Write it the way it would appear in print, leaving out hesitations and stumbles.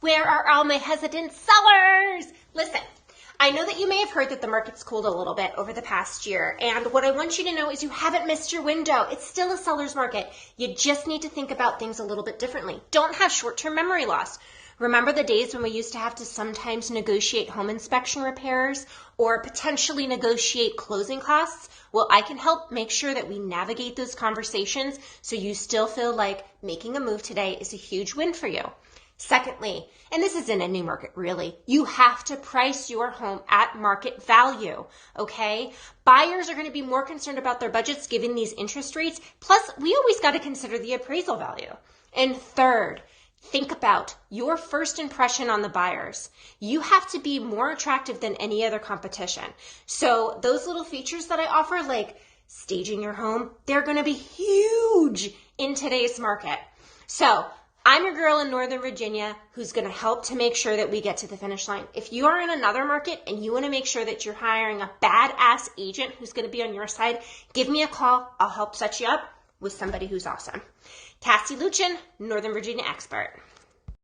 Where are all my hesitant sellers? Listen, I know that you may have heard that the market's cooled a little bit over the past year, and what I want you to know is you haven't missed your window. It's still a seller's market. You just need to think about things a little bit differently. Don't have short-term memory loss. Remember the days when we used to have to sometimes negotiate home inspection repairs or potentially negotiate closing costs? Well, I can help make sure that we navigate those conversations so you still feel like making a move today is a huge win for you. Secondly, and this is in a new market really, you have to price your home at market value, okay? Buyers are going to be more concerned about their budgets given these interest rates. Plus, we always got to consider the appraisal value. And third, think about your first impression on the buyers. You have to be more attractive than any other competition. So those little features that I offer, like staging your home, they're going to be huge in today's market. So I'm a girl in Northern Virginia who's going to help to make sure that we get to the finish line. If you are in another market and you want to make sure that you're hiring a badass agent who's going to be on your side, give me a call. I'll help set you up with somebody who's awesome. Cassie Luchin, Northern Virginia expert.